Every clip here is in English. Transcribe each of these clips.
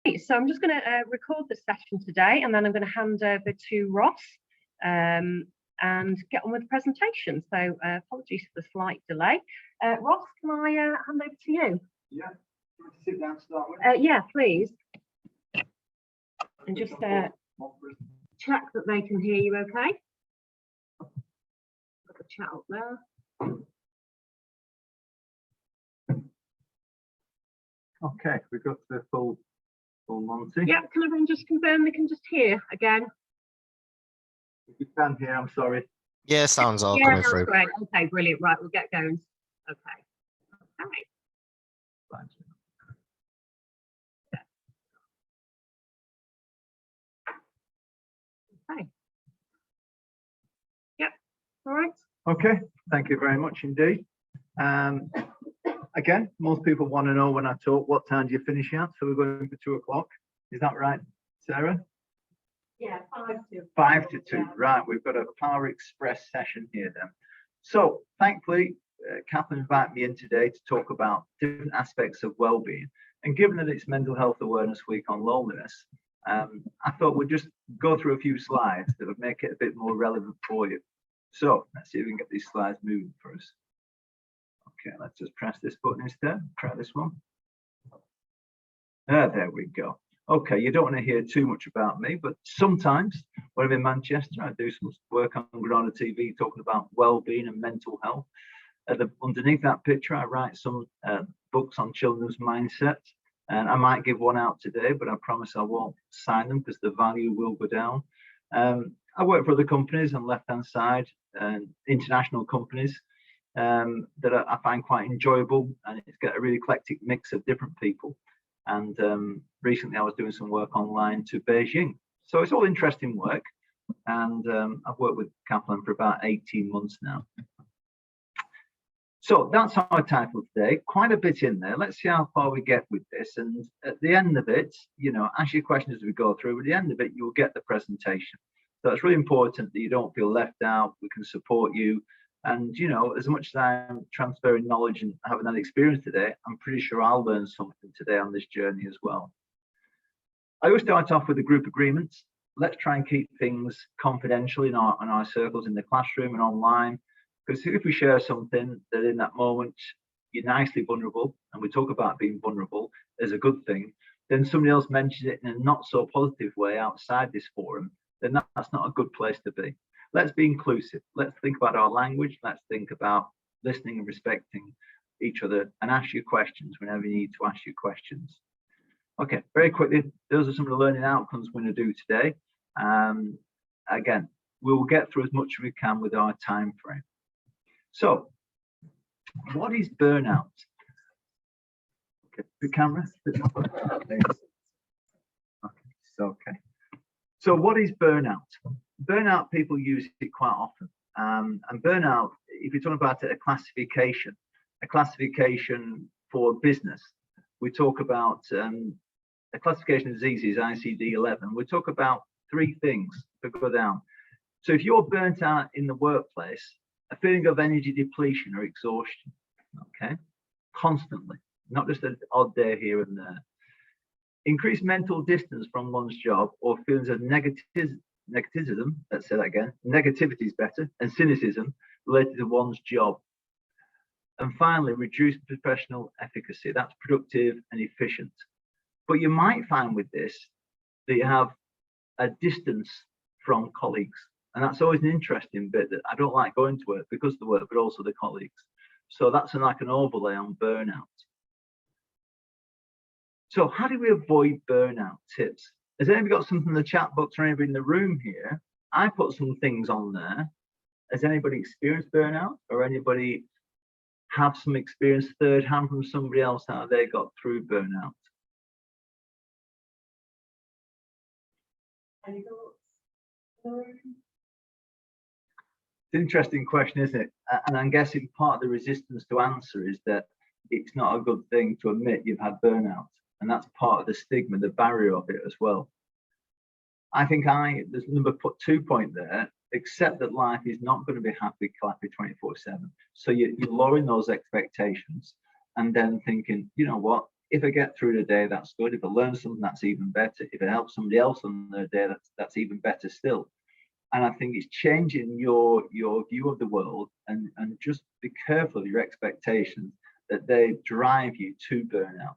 So I'm just going to record the session today, and then I'm going to hand over to Ross and get on with the presentation. So apologies for the slight delay. Ross, can I hand over to you? Yeah. You want to sit down to start with? Yeah, please. And just check that they can hear you okay. Got the chat up there. Okay, we've got the full Monty. Yeah, can everyone just confirm they can just hear again? If you can hear, I'm sorry. Yeah, sounds all coming through. Great. Okay, brilliant. Right, we'll get going. Okay. Fine. Okay. Yep. All right. Okay, thank you very much indeed. Again, most people want to know when I talk, what time do you finish at? So we're going for 2 o'clock. Is that right, Sarah? Yeah, 5 to 5 to 2. Yeah. Right, we've got a Power Express session here then. So thankfully, Kaplan invited me in today to talk about different aspects of well-being. And given that it's Mental Health Awareness Week on loneliness, I thought we'd just go through a few slides that would make it a bit more relevant for you. So let's see if we can get these slides moving for us. Okay, let's just press this button instead. Try this one. There we go. Okay, you don't want to hear too much about me, but sometimes when I'm in Manchester, I do some work on Granada TV talking about well-being and mental health. Underneath that picture, I write some books on children's mindset, and I might give one out today, but I promise I won't sign them because the value will go down. I work for other companies on the left-hand side, international companies that I find quite enjoyable, and it's got a really eclectic mix of different people. And recently I was doing some work online to Beijing. So it's all interesting work. And I've worked with Kaplan for about 18 months now. So that's our title today. Quite a bit in there. Let's see how far we get with this. And at the end of it, you know, ask your questions as we go through. At the end of it, you'll get the presentation. So it's really important that you don't feel left out. We can support you. And, you know, as much as I'm transferring knowledge and having that experience today, I'm pretty sure I'll learn something today on this journey as well. I always start off with the group agreements. Let's try and keep things confidential in our circles in the classroom and online. Because if we share something that in that moment you're nicely vulnerable, and we talk about being vulnerable as a good thing, then somebody else mentions it in a not so positive way outside this forum, then that's not a good place to be. Let's be inclusive. Let's think about our language. Let's think about listening and respecting each other, and ask your questions whenever you need to ask your questions. Okay, very quickly, those are some of the learning outcomes we're going to do today. Again, we will get through as much as we can with our time frame. So, what is burnout? Okay, the camera. Okay. So, what is burnout? Burnout, people use it quite often. And burnout, if you're talking about it, a classification for business, we talk about a classification of diseases, ICD-11. We talk about 3 things to go down. So if you're burnt out in the workplace, a feeling of energy depletion or exhaustion, okay, constantly, not just an odd day here and there. Increased mental distance from one's job, or feelings of negativism, let's say that again, negativity is better, and cynicism related to one's job. And finally, reduced professional efficacy. That's productive and efficient. But you might find with this that you have a distance from colleagues. And that's always an interesting bit, that I don't like going to work because of the work, but also the colleagues. So that's like an overlay on burnout. So how do we avoid burnout tips? Has anybody got something in the chat box or anybody in the room here? I put some things on there. Has anybody experienced burnout, or anybody have some experience third hand from somebody else how they got through burnout? It's an interesting question, isn't it? And I'm guessing part of the resistance to answer is that it's not a good thing to admit you've had burnout. And that's part of the stigma, the barrier of it as well. I think there's number 2 point there, accept that life is not going to be happy, clappy 24/7. So you're lowering those expectations and then thinking, you know what, If I get through the day, that's good. If I learn something, that's even better. If it helps somebody else on their day, that's even better still. And I think it's changing your view of the world, and just be careful of your expectations that they drive you to burnout.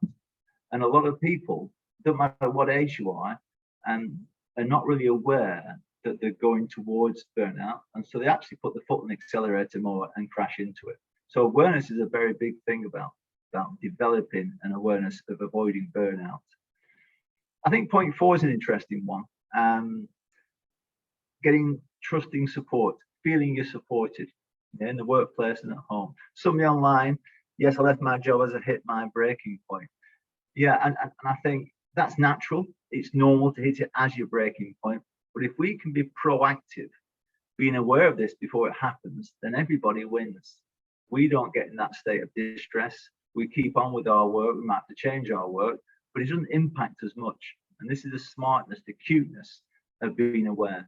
And a lot of people, no matter what age you are, are not really aware that they're going towards burnout. And so they actually put the foot on the accelerator more and crash into it. So awareness is a very big thing about developing an awareness of avoiding burnout. I think point 4 is an interesting one. Getting trusting support, feeling you're supported in the workplace and at home. Somebody online, yes, I left my job as I hit my breaking point. Yeah, and I think that's natural. It's normal to hit it as your breaking point. But if we can be proactive, being aware of this before it happens, then everybody wins. We don't get in that state of distress. We keep on with our work. We might have to change our work, but it doesn't impact as much. And this is the smartness, the cuteness of being aware.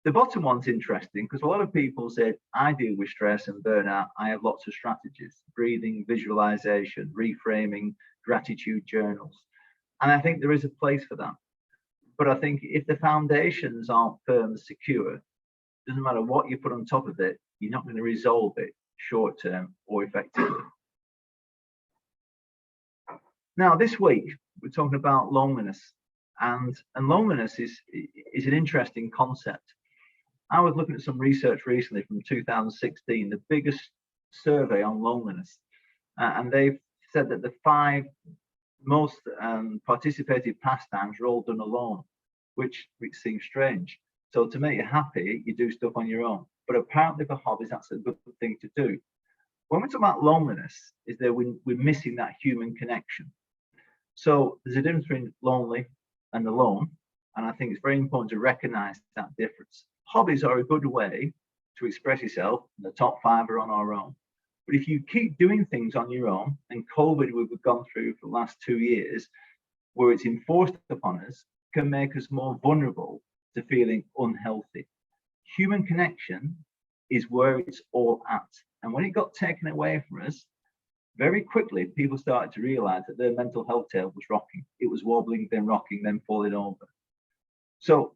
The bottom one's interesting because a lot of people said, I deal with stress and burnout. I have lots of strategies: breathing, visualization, reframing, gratitude journals. And I think there is a place for that. But I think if the foundations aren't firm and secure, doesn't matter what you put on top of it, you're not going to resolve it short term or effectively. Now, this week, we're talking about loneliness. And loneliness is an interesting concept. I was looking at some research recently from 2016, the biggest survey on loneliness. And they've said that the 5 most participated pastimes are all done alone, which seems strange. So to make you happy, you do stuff on your own. But apparently for hobbies, that's a good thing to do. When we talk about loneliness, is that we're missing that human connection. So there's a difference between lonely and alone. And I think it's very important to recognize that difference. Hobbies are a good way to express yourself. The top 5 are on our own. But if you keep doing things on your own, and COVID we've gone through for the last 2 years, where it's enforced upon us, can make us more vulnerable to feeling unhealthy. Human connection is where it's all at. And when it got taken away from us, very quickly, people started to realize that their mental health tail was rocking. It was wobbling, then rocking, then falling over. So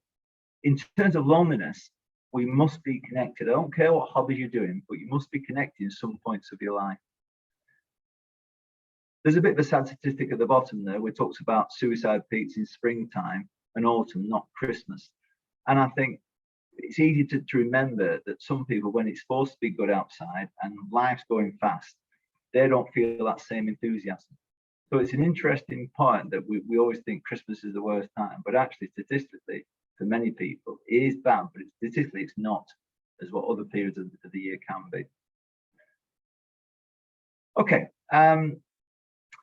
in terms of loneliness, we must be connected. I don't care what hobbies you're doing, but you must be connected in some points of your life. There's a bit of a sad statistic at the bottom there, where it talks about suicide peaks in springtime and autumn, not Christmas. And I think it's easy to remember that some people, when it's supposed to be good outside and life's going fast, they don't feel that same enthusiasm. So it's an interesting point that we always think Christmas is the worst time, but actually statistically, for many people, it is bad, but statistically it's not as what other periods of the year can be. Okay,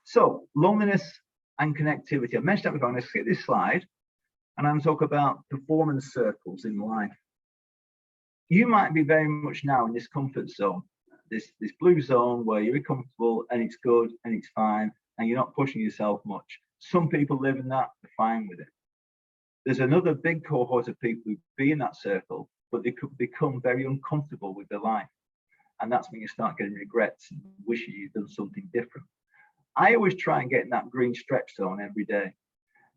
so loneliness and connectivity. I mentioned that before. Let's get this slide, and I'm talking about performance circles in life. You might be very much now in this comfort zone, this blue zone where you're comfortable and it's good and it's fine and you're not pushing yourself much. Some people live in that, they're fine with it. There's another big cohort of people who be in that circle, but they could become very uncomfortable with their life. And that's when you start getting regrets and wishing you'd done something different. I always try and get in that green stretch zone every day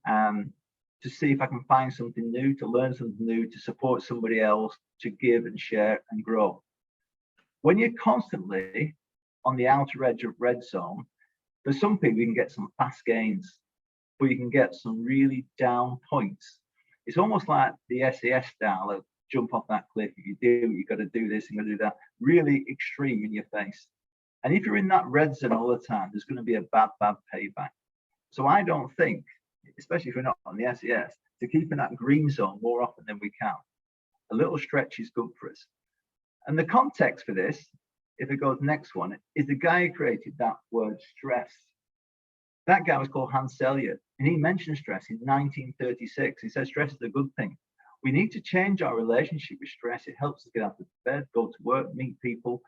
to see if I can find something new, to learn something new, to support somebody else, to give and share and grow. When you're constantly on the outer edge of red zone, for some people you can get some fast gains, but you can get some really down points. It's almost like the SAS style of jump off that cliff. If you do, you've got to do this and got to do that. Really extreme in your face. And if you're in that red zone all the time, there's going to be a bad payback. So I don't think, especially if we're not on the SAS, to keep in that green zone more often than we can. A little stretch is good for us. And the context for this, if it goes next one, is the guy who created that word stress. That guy was called Hans Selye, and he mentioned stress in 1936. He said stress is a good thing. We need to change our relationship with stress. It helps us get out of bed, go to work, meet people,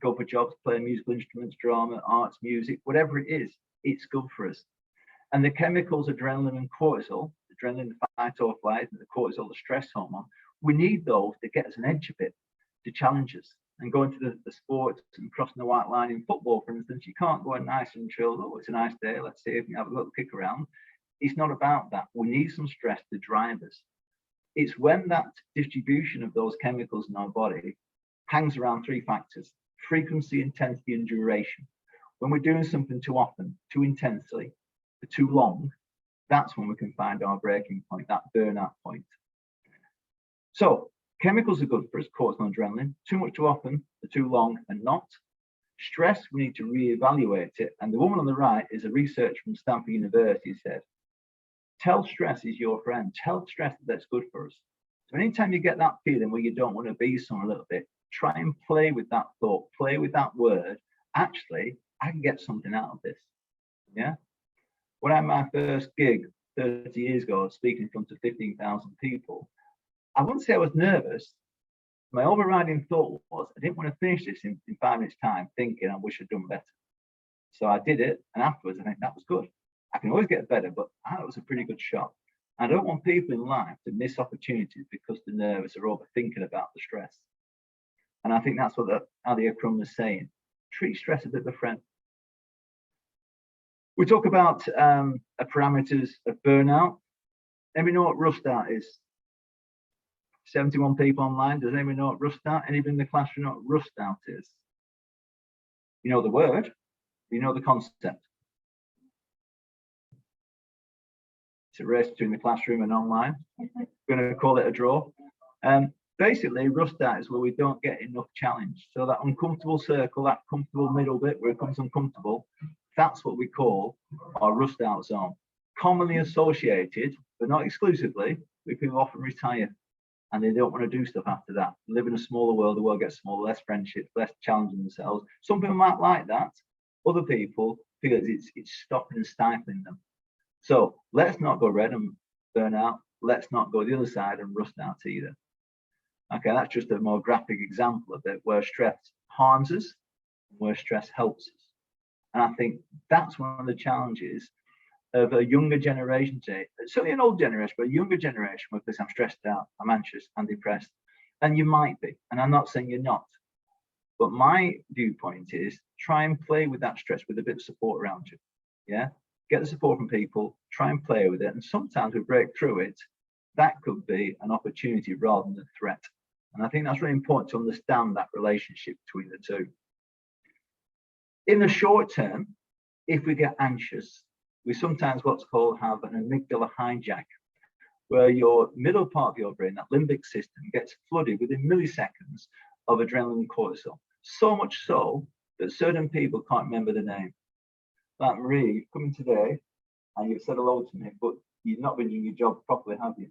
go for jobs, play musical instruments, drama, arts, music, whatever it is, it's good for us. And the chemicals adrenaline and cortisol, adrenaline, the fight or flight, and the cortisol, the stress hormone, we need those to get us an edge a bit, to challenge us. and going to the sports and crossing the white line in football, for instance, you can't go nice and chilled. Oh, it's a nice day. Let's see if we have a little kick around. It's not about that. We need some stress to drive us. It's when that distribution of those chemicals in our body hangs around three factors: frequency, intensity, and duration. When we're doing something too often, too intensely, for too long, that's when we can find our breaking point, that burnout point. So chemicals are good for us, cortisol and adrenaline. Too much too often, for too long, and not. Stress, we need to reevaluate it. And the woman on the right is a researcher from Stanford University, said, tell stress is your friend. Tell stress that's good for us. So anytime you get that feeling where you don't want to be somewhere a little bit, try and play with that thought, play with that word. Actually, I can get something out of this. Yeah. When I had my first gig 30 years ago, speaking in front of 15,000 people, I wouldn't say I was nervous. My overriding thought was I didn't want to finish this in 5 minutes' time, thinking I wish I'd done better. So I did it, and afterwards I think that was good. I can always get better, but that was a pretty good shot. I don't want people in life to miss opportunities because they're nervous or overthinking about the stress. And I think that's what Alia Crum was saying. Treat stress as a friend. We talk about parameters of burnout. Anybody know what rust out is? 71 people online. Does anybody know what rust out? Anybody in the classroom know what rust out is? You know the word, you know the concept. It's a race between the classroom and online. We're going to call it a draw. Basically, rust out is where we don't get enough challenge. So that uncomfortable circle, that comfortable middle bit where it becomes uncomfortable, that's what we call our rust out zone. Commonly associated, but not exclusively, with people often retire and they don't want to do stuff after that. Live in a smaller world, the world gets smaller, less friendships, less challenging themselves. Some people might like that. Other people feel it's stopping and stifling them. So let's not go red and burn out. Let's not go the other side and rust out either. Okay, that's just a more graphic example of it, where stress harms us, where stress helps us. And I think that's one of the challenges of a younger generation today, certainly an old generation, but a younger generation where they say, I'm stressed out, I'm anxious, I'm depressed. And you might be, and I'm not saying you're not. But my viewpoint is try and play with that stress with a bit of support around you. Yeah, get the support from people, try and play with it. And sometimes we break through it. That could be an opportunity rather than a threat. And I think that's really important to understand that relationship between the two. In the short term, if we get anxious, we sometimes what's called have an amygdala hijack, where your middle part of your brain, that limbic system, gets flooded within milliseconds of adrenaline and cortisol. So much so that certain people can't remember the name. Like Marie, you've come in today and you've said hello to me, but you've not been doing your job properly, have you?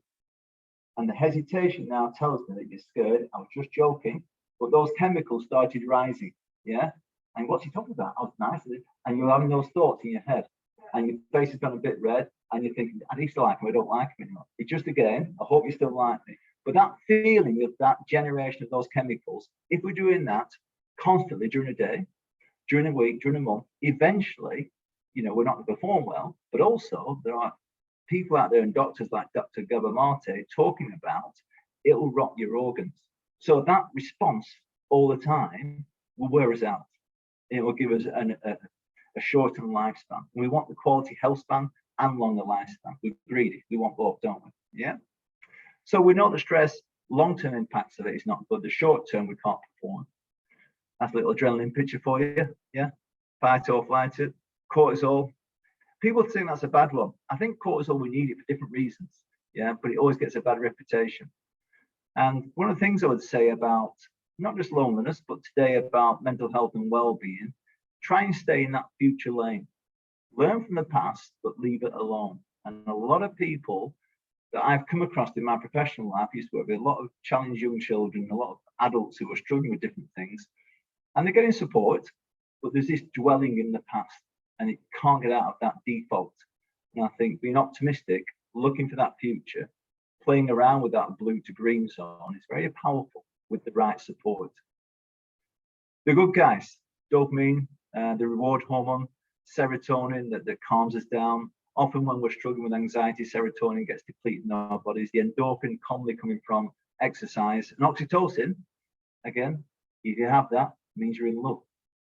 And the hesitation now tells me that you're scared. I was just joking, but those chemicals started rising. Yeah. And what's he talking about? Oh, nice. And you're having those thoughts in your head, and your face has gone a bit red, and you're thinking, I used to like him, I don't like him anymore. It's just a game. I hope you still like me. But that feeling of that generation of those chemicals, if we're doing that constantly during a day, during a week, during a month, eventually, we're not going to perform well. But also, there are people out there and doctors like Dr. Gabamarte talking about it will rot your organs. So that response all the time will wear us out. It will give us a shortened lifespan. We want the quality health span and longer lifespan. We're greedy. We want both, don't we? Yeah. So we know the stress, long-term impacts of it is not good. The short term, we can't perform. That's a little adrenaline picture for you. Yeah. Fight or flight it. Cortisol. People think that's a bad one. I think cortisol, we need it for different reasons. Yeah. But it always gets a bad reputation. And one of the things I would say about not just loneliness, but today about mental health and well-being, try and stay in that future lane. Learn from the past, but leave it alone. And a lot of people that I've come across in my professional life, I used to work with a lot of challenged young children, a lot of adults who are struggling with different things, and they're getting support, but there's this dwelling in the past, and it can't get out of that default. And I think being optimistic, looking for that future, playing around with that blue to green zone is very powerful with the right support. The good guys, dopamine, the reward hormone, serotonin that calms us down. Often when we're struggling with anxiety, serotonin gets depleted in our bodies. The endorphin commonly coming from exercise, and oxytocin, again, If you have that, it means you're in love.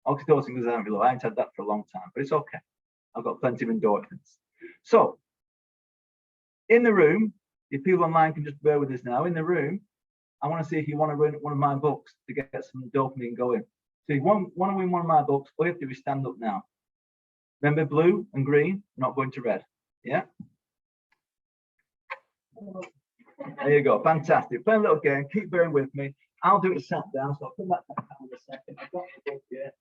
Oxytocin goes down below. I haven't had that for a long time, but it's okay. I've got plenty of endorphins. So, in the room, if people online can just bear with us now, in the room, I want to see if you want to read one of my books to get some dopamine going. So if you want to win one of my books, all you have to do is stand up now. Remember, blue and green, not going to red. Yeah? There you go. Fantastic. Play a little game. Keep bearing with me. I'll do it sat down, so I'll come back to that in a second. I've got the book here.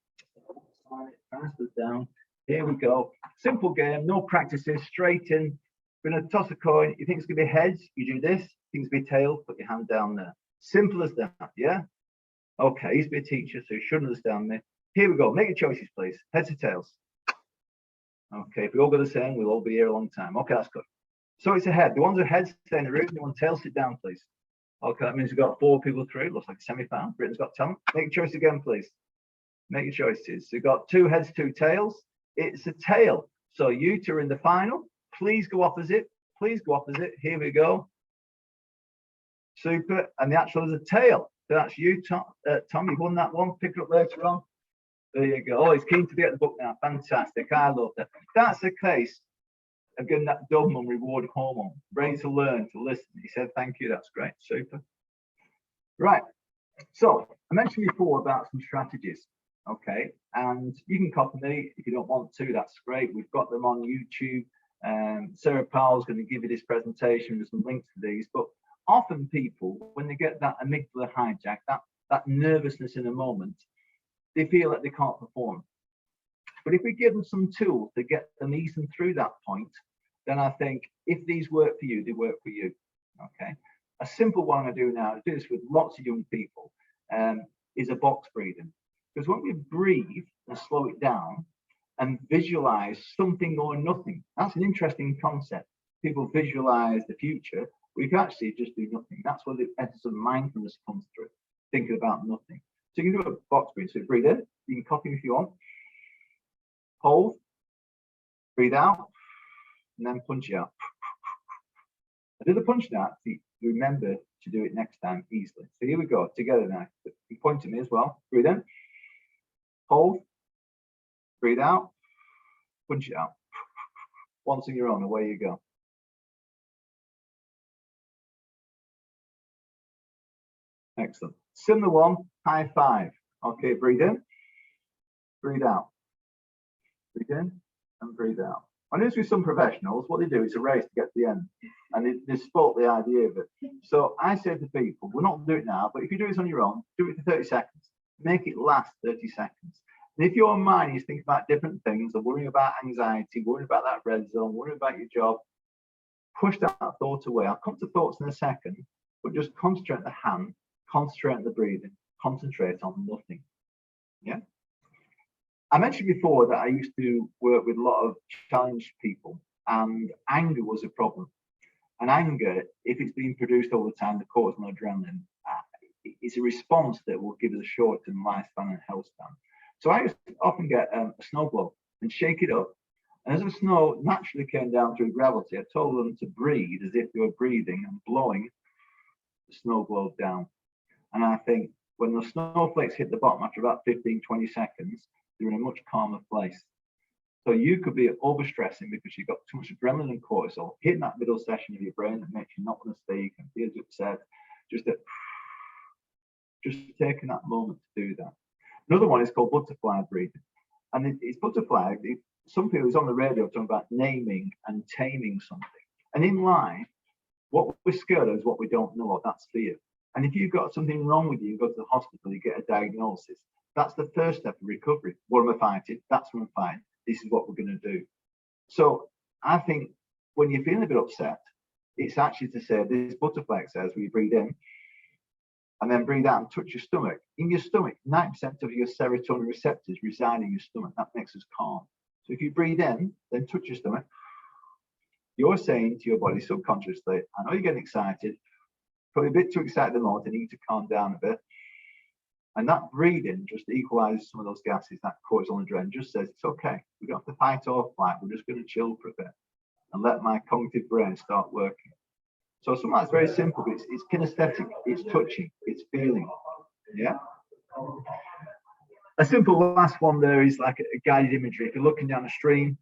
Transfer down. Here we go. Simple game, no practices, straight in. We're going to toss a coin. You think it's going to be heads? You do this. You think it's going to be tails? Put your hand down there. Simple as that, yeah? Okay, I used to be a teacher, so you should understand me. Here we go. Make your choices, please. Heads or tails? Okay, if we all go the same, we'll all be here a long time. Okay, that's good. So it's a head. The ones who are heads stay in the room. The one tails, sit down, please. Okay, that means we've got 4 people through. Looks like a semi-final. Britain's Got Talent. Make your choice again, please. Make your choices. So you've got 2 heads, 2 tails. It's a tail. So you two are in the final. Please go opposite. Please go opposite. Here we go. Super. And the actual is a tail. So that's you, Tom. Tom, you've won that one. Pick it up later on. There you go. Oh, he's keen to get the book now. Fantastic. I love that. That's the case. Again, that dopamine reward hormone. Brain to learn, to listen. He said, thank you. That's great. Super. Right. So I mentioned before about some strategies. Okay. And you can copy me if you don't want to. That's great. We've got them on YouTube. Sarah Powell's going to give you this presentation with some links to these. But often people, when they get that amygdala hijack, that nervousness in a moment, they feel that they can't perform. But if we give them some tools to get them easing through that point, then I think if these work for you, they work for you. Okay. A simple one I'm going to do now, I do this with lots of young people, is a box breathing. Because when we breathe and slow it down and visualize something or nothing, that's an interesting concept. People visualize the future. We can actually just do nothing. That's where the essence of mindfulness comes through, thinking about nothing. So you can do a box breathing. So breathe in. You can copy if you want. Hold. Breathe out. And then punch it out. I do the punch out. So you remember to do it next time easily. So here we go. Together now. You point to me as well. Breathe in. Hold. Breathe out. Punch it out. Once on your own. Away you go. Excellent. Similar one, high five. Okay, breathe in, breathe out. Breathe in and breathe out. I notice with some professionals, what they do is a race to get to the end. And they sport the idea of it. So I say to people, we'll not do it now, but if you do this on your own, do it for 30 seconds. Make it last 30 seconds. And if your mind is thinking about different things, or worrying about anxiety, worrying about that red zone, worrying about your job, push that thought away. I'll come to thoughts in a second, but just concentrate on the hand. Concentrate on the breathing, concentrate on nothing. Yeah. I mentioned before that I used to work with a lot of challenged people, and anger was a problem. And anger, if it's being produced all the time, the cortisol and adrenaline, it's a response that will give us a short-term lifespan and health span. So I used to often get a snow globe and shake it up. And as the snow naturally came down through gravity, I told them to breathe as if they were breathing and blowing the snow globe down. And I think when the snowflakes hit the bottom after about 15, 20 seconds, they're in a much calmer place. So you could be overstressing because you've got too much adrenaline and cortisol hitting that middle section of your brain that makes you not want to speak and feels upset. Just taking that moment to do that. Another one is called butterfly breathing. And it's butterfly. Some people is on the radio talking about naming and taming something. And in life, what we're scared of is what we don't know. That's fear. And if you've got something wrong with you, you go to the hospital, you get a diagnosis. That's the first step of recovery. What am I fighting? That's what I'm fighting. This is what we're going to do. So I think when you're feeling a bit upset, it's actually to say this butterfly exercise where you breathe in and then breathe out and touch your stomach. In your stomach, 90% of your serotonin receptors reside in your stomach. That makes us calm. So if you breathe in, then touch your stomach. You're saying to your body subconsciously, I know you're getting excited, probably a bit too excited at the moment, I need to calm down a bit. And that breathing just equalizes some of those gases, that cortisol and adrenaline, just says it's okay. We don't have to fight or flight. We're just going to chill for a bit and let my cognitive brain start working. So something that's very simple, but it's kinesthetic, it's touching, it's feeling. Yeah. A simple last one there is like a guided imagery. If you're looking down a stream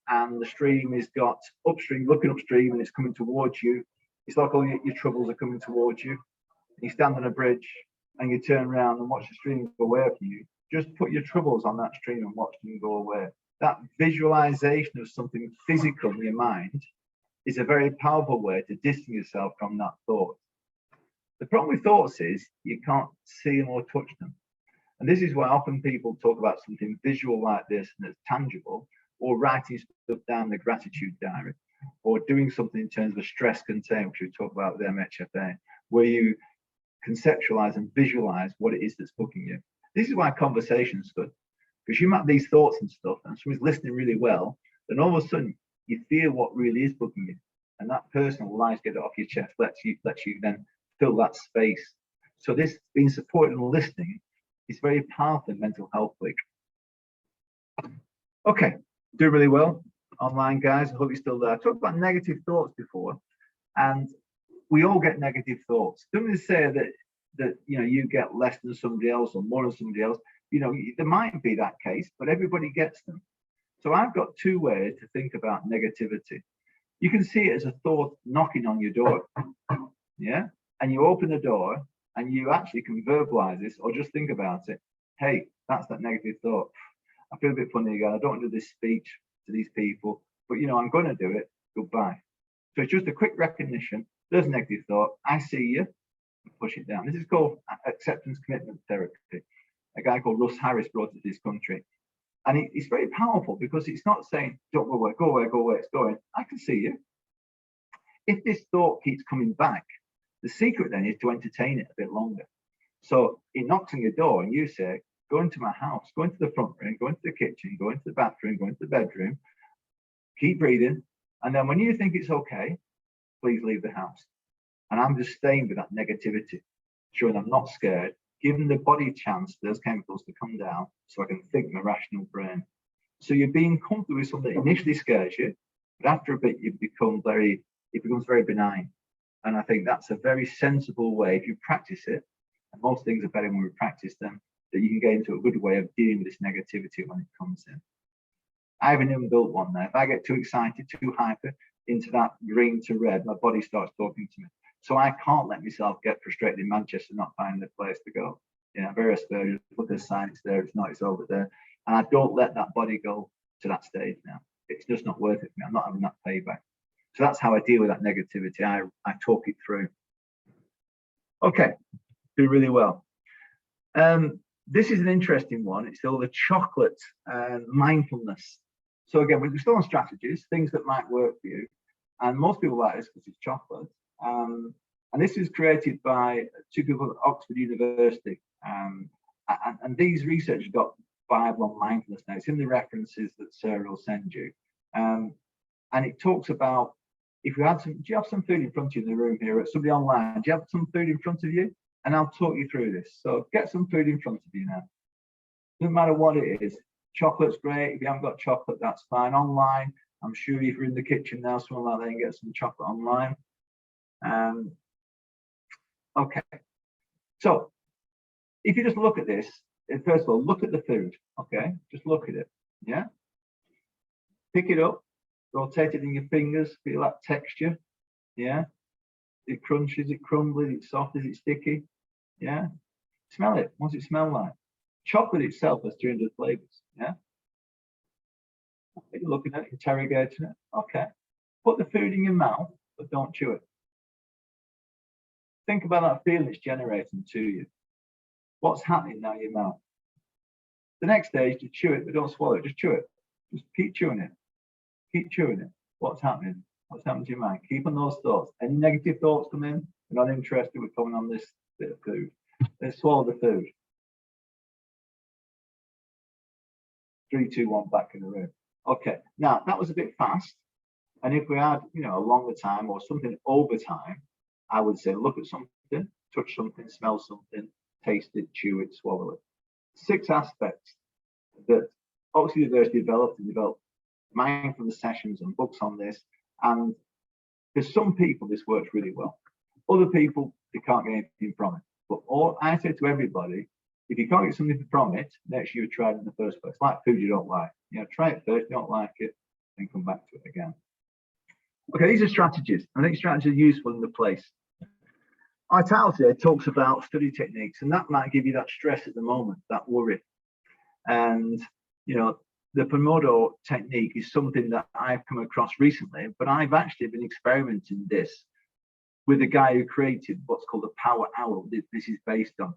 and the stream has got upstream, looking upstream and it's coming towards you, it's like all your troubles are coming towards you. You stand on a bridge and you turn around and watch the stream go away from you. Just put your troubles on that stream and watch them go away. That visualization of something physical in your mind is a very powerful way to distance yourself from that thought. The problem with thoughts is you can't see them or touch them. And this is why often people talk about something visual like this and it's tangible, or writing stuff down in the gratitude diary, or doing something in terms of a stress containment, which we talk about with MHFA, where you conceptualize and visualize what it is that's booking you. This is why conversation's good, because you might have these thoughts and stuff, and someone's listening really well, then all of a sudden you feel what really is booking you, and that personal lies get it off your chest, lets you then fill that space. So this being supported and listening is very powerful in mental health week. Okay, do really well online, guys. I hope you're still there. I talked about negative thoughts before, and we all get negative thoughts. Don't say that you get less than somebody else or more than somebody else. There might be that case, but everybody gets them. So I've got two ways to think about negativity. You can see it as a thought knocking on your door, yeah, and you open the door and you actually can verbalize this or just think about it. Hey, that's that negative thought. I feel a bit funny again. I don't do this speech to these people, but I'm going to do it. Goodbye. So it's just a quick recognition. There's a negative thought. I see you. Push it down. This is called acceptance commitment therapy. A guy called Russ Harris brought it to this country. And it's very powerful because it's not saying, don't go away, go away, go away. It's going, I can see you. If this thought keeps coming back, the secret then is to entertain it a bit longer. So it knocks on your door and you say, go into my house, go into the front room, go into the kitchen, go into the bathroom, go into the bedroom, keep breathing. And then when you think it's okay, please leave the house. And I'm just staying with that negativity, showing I'm not scared, giving the body a chance for those chemicals to come down so I can think my rational brain. So you're being comfortable with something that initially scares you, but after a bit, it becomes very benign. And I think that's a very sensible way, if you practice it, and most things are better when we practice them, that you can get into a good way of dealing with this negativity when it comes in. I have an inbuilt one there. If I get too excited, too hyper, into that green to red, my body starts talking to me. So I can't let myself get frustrated in Manchester not finding a place to go. Very aspergerous. Look at the sign, it's there, it's not, it's over there. And I don't let that body go to that stage now. It's just not worth it for me. I'm not having that payback. So that's how I deal with that negativity. I talk it through. Okay, do really well. This is an interesting one. It's all the chocolate mindfulness. So again, we're still on strategies, things that might work for you. And most people like this because it's chocolate. And this is created by two people at Oxford University. And these researchers got Bible on mindfulness now. It's in the references that Sarah will send you. And it talks about, if you had do you have some food in front of you in the room here, or somebody online, do you have some food in front of you? And I'll talk you through this. So get some food in front of you now. Doesn't matter what it is. Chocolate's great. If you haven't got chocolate, that's fine. Online, I'm sure if you're in the kitchen now, something like that, you can get some chocolate online. Okay. So if you just look at this, first of all, look at the food. Okay, just look at it. Yeah. Pick it up, rotate it in your fingers, feel that texture. Yeah. Is it crunchy? Is it crumbly? Is it soft? Is it sticky? Yeah. Smell it. What's it smell like? Chocolate itself has 300 flavors. Yeah. You're looking at it, interrogating it. Okay. Put the food in your mouth, but don't chew it. Think about that feeling it's generating to you. What's happening now in your mouth? The next stage is to chew it, but don't swallow it. Just chew it. Just keep chewing it. Keep chewing it. What's happening? What's happening to your mind? Keep on those thoughts. Any negative thoughts come in, we're not interested, we're coming on this bit of food. Then swallow the food. 3, 2, 1, back in the room. Okay, now that was a bit fast. And if we had, a longer time or something over time, I would say look at something, touch something, smell something, taste it, chew it, swallow it. 6 aspects that Oxford University developed mindfulness sessions and books on this. And for some people, this works really well. Other people, they can't get anything from it. But all I say to everybody, If you can't get something from it, make sure you've tried it in the first place. Like food you don't like. Try it first, you don't like it, then come back to it again. Okay, these are strategies. I think strategies are useful in the place. Our title today talks about study techniques, and that might give you that stress at the moment, that worry. And, the Pomodoro technique is something that I've come across recently, but I've actually been experimenting this with a guy who created what's called a power hour. This is based on.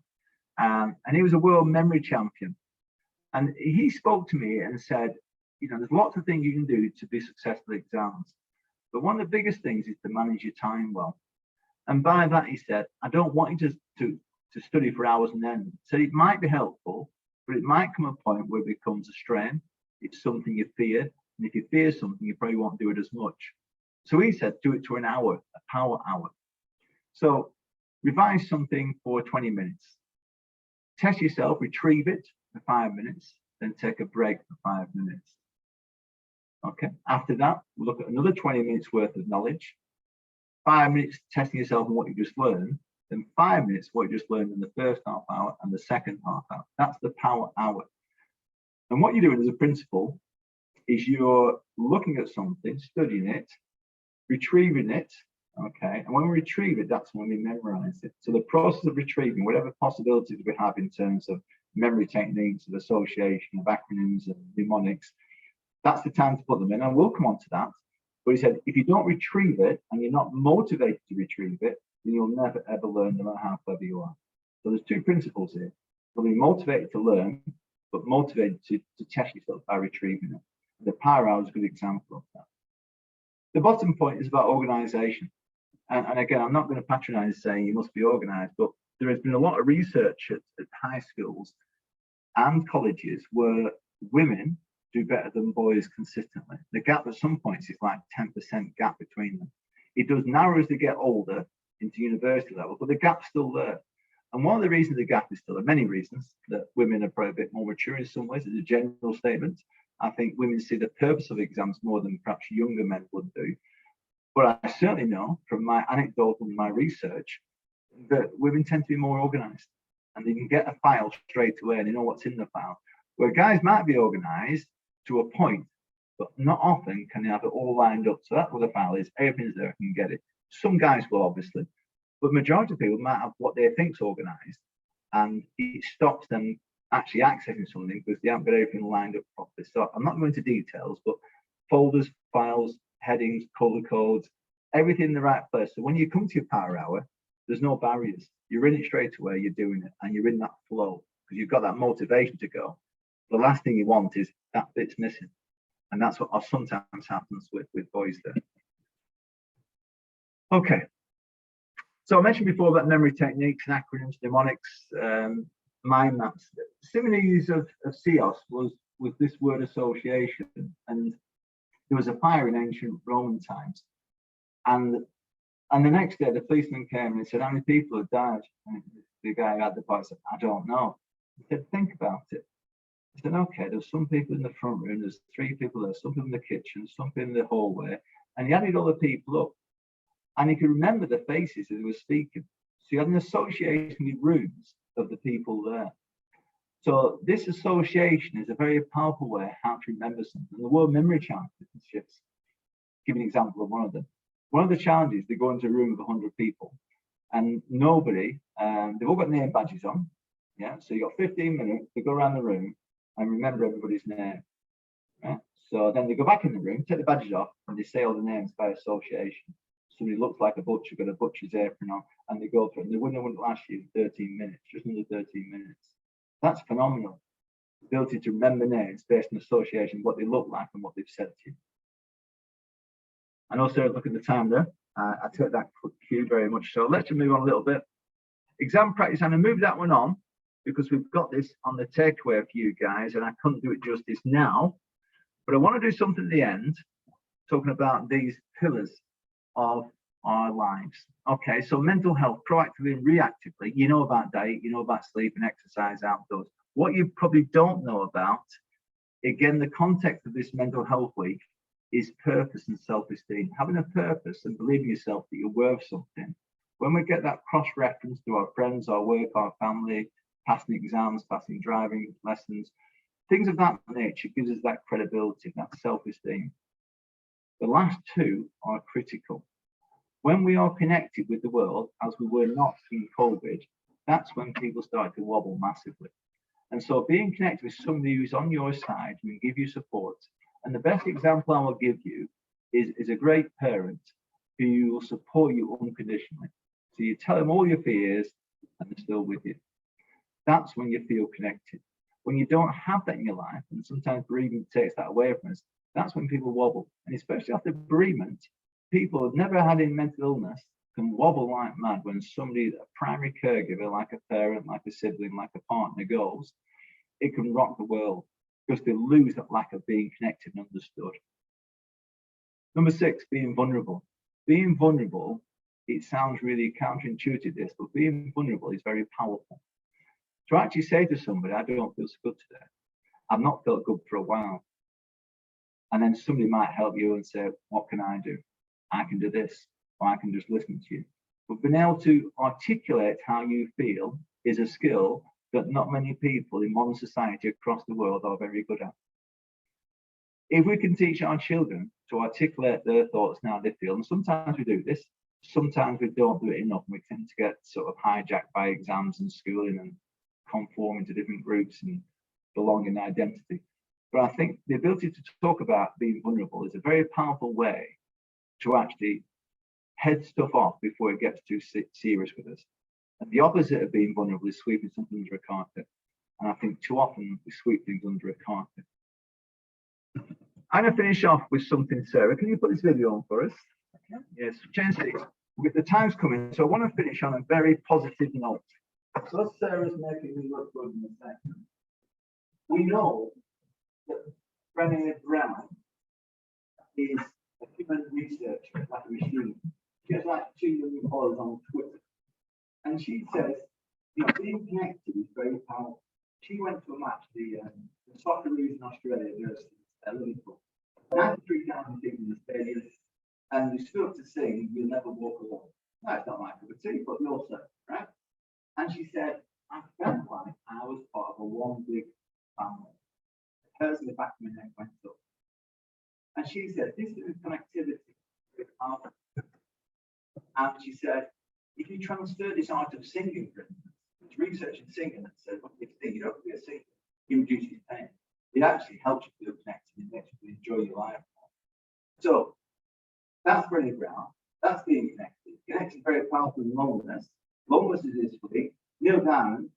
And he was a world memory champion. And he spoke to me and said, there's lots of things you can do to be successful at exams. But one of the biggest things is to manage your time well. And by that, he said, I don't want you to study for hours and then. So it might be helpful, but it might come a point where it becomes a strain. It's something you fear. And if you fear something, you probably won't do it as much. So he said, do it to an hour, a power hour. So revise something for 20 minutes. Test yourself, retrieve it for 5 minutes, then take a break for 5 minutes. Okay, after that, we'll look at another 20 minutes worth of knowledge. 5 minutes testing yourself on what you just learned, then 5 minutes what you just learned in the first half hour and the second half hour. That's the power hour. And what you're doing as a principal is you're looking at something, studying it, retrieving it, okay? And when we retrieve it, that's when we memorize it. So the process of retrieving whatever possibilities we have in terms of memory techniques, of association, of acronyms and mnemonics, that's the time to put them in. And we'll come on to that. But he said, if you don't retrieve it and you're not motivated to retrieve it, then you'll never, ever learn, no matter how clever you are. So there's two principles here. You'll be motivated to learn, but motivated to test yourself by retrieving it. The power hour is a good example of that. The bottom point is about organization. And again, I'm not going to patronize saying you must be organized, but there has been a lot of research at high schools and colleges where women do better than boys consistently. The gap at some points is like 10% gap between them. It does narrow as they get older into university level, but the gap's still there. And one of the reasons the gap is still there, many reasons, that women are probably a bit more mature in some ways, as a general statement. I think women see the purpose of exams more than perhaps younger men would do. But I certainly know from my anecdotal and my research that women tend to be more organized and they can get a file straight away and they know what's in the file. Where guys might be organized to a point, but not often can they have it all lined up. So that's what the file is. Everything's there, I can get it. Some guys will, obviously, but majority of people might have what they think's organized, and it stops them actually accessing something because they haven't got everything lined up properly. So I'm not going into details, but folders, files, headings, color codes, everything in the right place. So when you come to your power hour, there's no barriers. You're in it straight away, you're doing it, and you're in that flow because you've got that motivation to go. The last thing you want is that bit's missing. And that's what sometimes happens with boys there. Okay. So I mentioned before about memory techniques and acronyms, mnemonics, mind maps. Similar use of CEOS was this word association. And there was a fire in ancient Roman times. And the next day, the policeman came and said, how many people have died? And the guy who had the fire said, I don't know. He said, think about it. He said, okay, there's some people in the front room, there's 3 people there, some people in the kitchen, some people in the hallway. And he added all the people up. And he could remember the faces as he was speaking. So he had an association with rooms of the people there. So this association is a very powerful way of how to remember something. And the World Memory Championships, give an example of one of them. One of the challenges, they go into a room of 100 people and nobody, they've all got name badges on. Yeah, so you got 15 minutes to go around the room and remember everybody's name. Right? So then they go back in the room, take the badges off, and they say all the names by association. Somebody looks like a butcher, got a butcher's apron on, and they go through it. And the winner wouldn't last you 13 minutes, just under 13 minutes. That's phenomenal. The ability to remember names based on association, what they look like and what they've said to you. And also look at the time there. I took that cue very much. So let's move on a little bit. Exam practice, and I moved that one on because we've got this on the takeaway for you guys, and I couldn't do it justice now. But I want to do something at the end, talking about these pillars of our lives. Okay, so mental health, proactively and reactively. You know about diet, you know about sleep and exercise, outdoors. What you probably don't know about, again, the context of this mental health week is purpose and self-esteem. Having a purpose and believing yourself that you're worth something. When we get that cross-reference to our friends, our work, our family, passing exams, passing driving lessons, things of that nature gives us that credibility, that self-esteem. The last two are critical. When we are connected with the world, as we were not in COVID, that's when people start to wobble massively. And so being connected with somebody who's on your side, who can give you support. And the best example I will give you is a great parent who will support you unconditionally. So you tell them all your fears and they're still with you. That's when you feel connected. When you don't have that in your life, and sometimes bereavement takes that away from us, that's when people wobble. And especially after bereavement, people who've never had any mental illness can wobble like mad when somebody, a primary caregiver, like a parent, like a sibling, like a partner goes. It can rock the world because they lose that lack of being connected and understood. Number 6, being vulnerable. Being vulnerable, it sounds really counterintuitive, this, but being vulnerable is very powerful. To actually say to somebody, I don't feel so good today. I've not felt good for a while. And then somebody might help you and say, what can I do? I can do this, or I can just listen to you. But being able to articulate how you feel is a skill that not many people in modern society across the world are very good at. If we can teach our children to articulate their thoughts and how they feel, and sometimes we do this, sometimes we don't do it enough, and we tend to get sort of hijacked by exams and schooling and conforming to different groups and belonging identity. But I think the ability to talk about being vulnerable is a very powerful way to actually head stuff off before it gets too serious with us. And the opposite of being vulnerable is sweeping something under a carpet. And I think too often we sweep things under a carpet. I'm going to finish off with something, Sarah. Can you put this video on for us? Okay. Yes, change it. With the time's coming, so I want to finish on a very positive note. So Sarah's making me look good in a second. We know that Brené Brown is a human researcher, like a machine. She has like 2 million followers on Twitter. And she says, you know, being connected is very powerful. She went to a match, the Socceroos in Australia versus Liverpool. 93,000 people in the stadium, and they stood up to sing, "You'll Never Walk Alone." No, it's not my cup of tea, but you'll say, right? And she said, I felt like I was part of a one big family. The hairs in the back of my neck went up. And she said, this is connectivity. And she said, if you transfer this art of singing, for instance, it's researching singing and said, well, if you don't be a singer, it reduces pain. It actually helps you feel connected and makes you enjoy your life more. So that's Brené Brown. That's being connected. Connected is very powerful in loneliness. Loneliness is this week. Neil Diamond,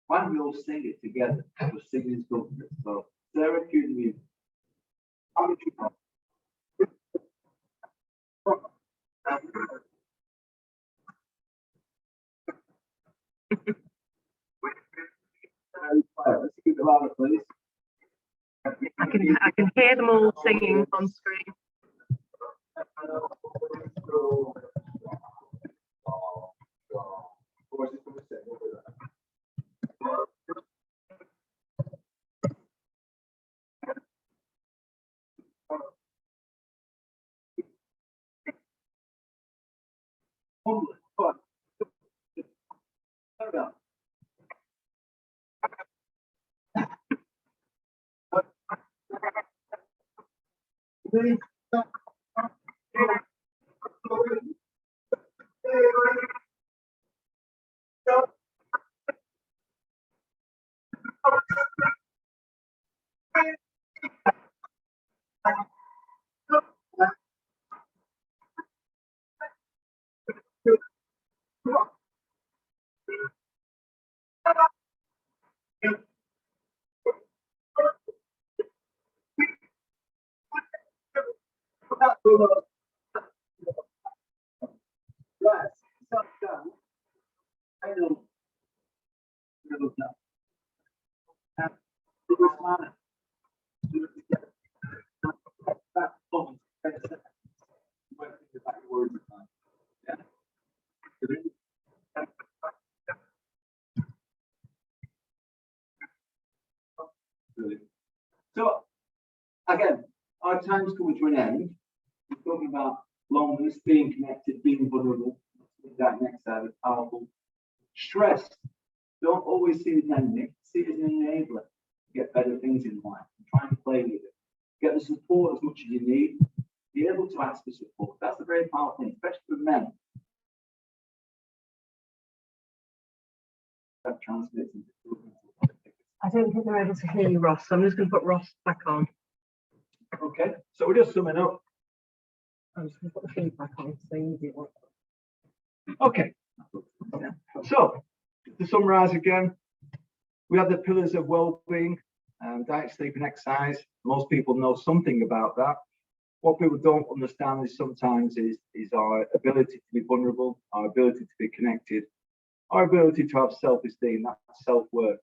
why don't we all sing it together? We're singing something. So Sarah, cue the music. How did you come? Let's keep it louder, please. I can hear them all singing on screen. Right, so I know so again, our time's coming to an end. We're talking about loneliness, being connected, being vulnerable. That next side is powerful. Stress Don't always see it as an enemy. See it as an enabler to get better things in life. And try and play with it. Get the support as much as you need. Be able to ask for support. That's a very powerful thing, especially for men. That translates into improvement. I don't think they're able to hear you, Ross, so I'm just going to put Ross back on. Okay, so we're just summing up. I'm just going to put the feedback on so you do what. Okay, so to summarize again, we have the pillars of well-being, diet, sleep, and exercise. Most people know something about that. What people don't understand is sometimes is our ability to be vulnerable, our ability to be connected, our ability to have self-esteem, that's self-worth.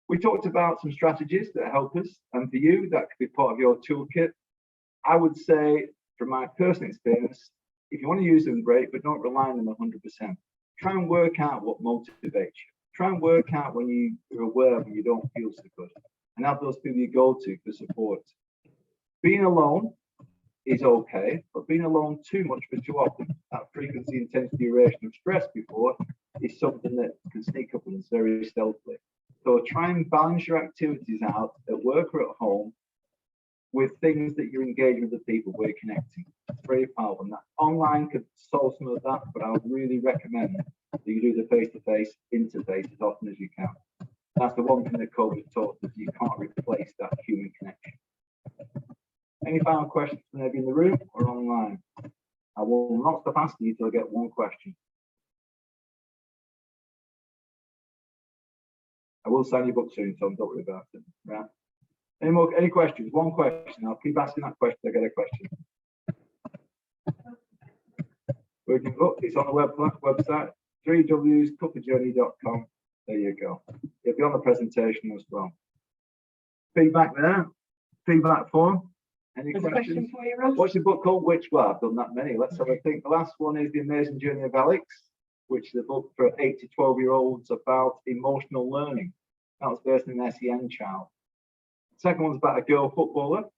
We talked about some strategies that help us, and for you, that could be part of your toolkit. I would say, from my personal experience, if you want to use them, great, but don't rely on them 100%. Try and work out what motivates you. Try and work out when you're aware when you don't feel so good, and have those people you go to for support. Being alone is okay, but being alone too much for too often, that frequency, intensity, duration of stress before, is something that can sneak up on us very stealthily. So try and balance your activities out at work or at home with things that you're engaging with the people where you're connecting. It's very powerful. And that online could solve some of that, but I would really recommend that you do the face-to-face interface as often as you can. That's the one thing that COVID taught us. You can't replace that human connection. Any final questions from anybody in the room or online? I will not stop asking you till I get one question. I will sign your book soon, Tom, don't worry about it. Right. Any questions? One question. I'll keep asking that question. I get a question. Working book. It's on the website, 3ws.cupofjourney.com. There you go. It'll be on the presentation as well. Feedback there. Feedback form. Any questions? For you, Ross? What's your book called? Which? Well, I've done that many. Let's have a think. The last one is The Amazing Journey of Alex, which is a book for 8 to 12-year-olds about emotional learning. That was based on an SEN child. The second one's about a girl footballer.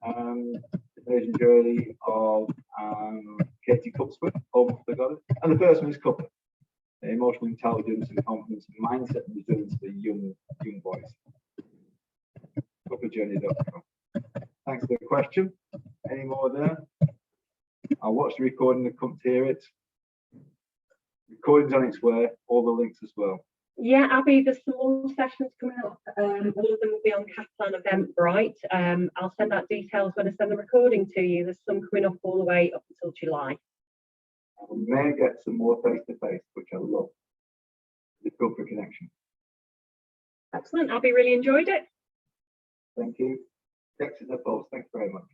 The Amazing Journey of Katie Cutsworth. Almost forgot it. And the first one is Kaplan, emotional intelligence and confidence and mindset and resilience for young boys. Cupofjourney.com. Thanks for the question. Any more there? I'll watch the recording and come to hear it. Recording's on its way, all the links as well. Yeah, Abby, there's some more sessions coming up. All of them will be on Kaplan Eventbrite. I'll send out details when I send the recording to you. There's some coming up all the way up until July. We may get some more face-to-face, which I love. It's good for connection. Excellent. Abby really enjoyed it. Thank you. Thanks to the post. Thanks very much.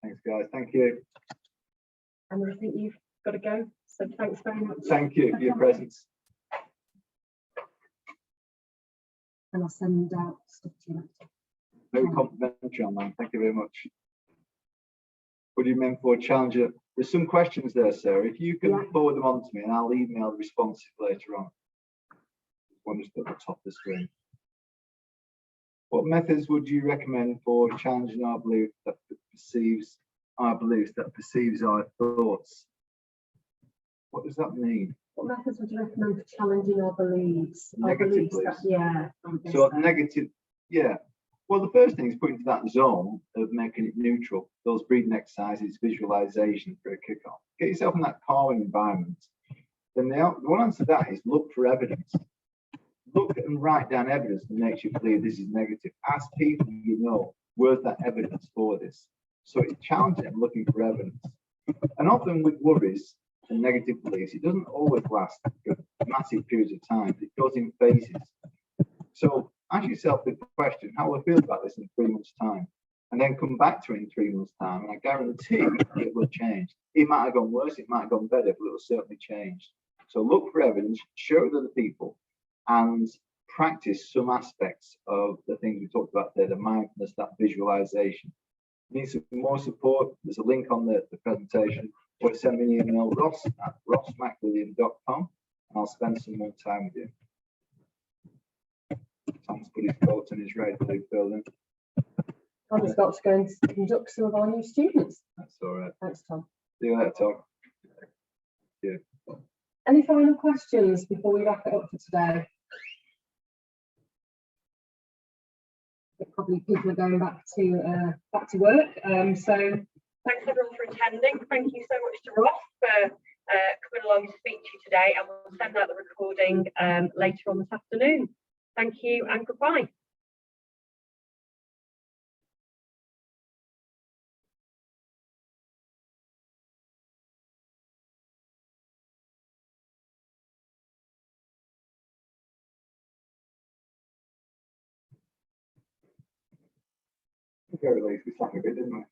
Thanks, guys. Thank you. And I think you've got to go. So thanks very much. Thank you for your presence. And I'll send out stuff to you later. Very complimentary online. Thank you very much. What do you mean for challenger? There's some questions there, Sarah. If you can forward them on to me, and I'll email the responses later on. One just at the top of the screen. What methods would you recommend for challenging our belief that perceives our beliefs, that perceives our thoughts? What does that mean? What methods would you recommend for challenging our beliefs? Negative beliefs. Yeah. So negative, yeah. Well, the first thing is putting into that zone of making it neutral. Those breathing exercises, visualization for a kickoff. Get yourself in that calming environment. Then the one answer to that is look for evidence. Look and write down evidence that makes you believe this is negative. Ask people you know, where's that evidence for this? So it's challenging them looking for evidence. And often with worries and negative beliefs, it doesn't always last for massive periods of time. It goes in phases. So ask yourself the question, how will I feel about this in 3 months' time? And then come back to it in 3 months' time, and I guarantee it will change. It might have gone worse, it might have gone better, but it will certainly change. So look for evidence, share it with other people, and practice some aspects of the things we talked about there, the mindfulness, that visualization. Need some more support? There's a link on the presentation, or send me an email, ross@rossmacwilliam.com, and I'll spend some more time with you. Tom's put his coat and he's ready to leave the building. I've just got to go and conduct some of our new students. That's all right. Thanks, Tom. See you later, Tom. you. Any final questions before we wrap it up for today? Probably people are going back to work. So thanks everyone for attending. Thank you so much to Ross for coming along to speak to you today, and we'll send out the recording later on this afternoon. Thank you and goodbye. Very lazy, we sang a bit, didn't we?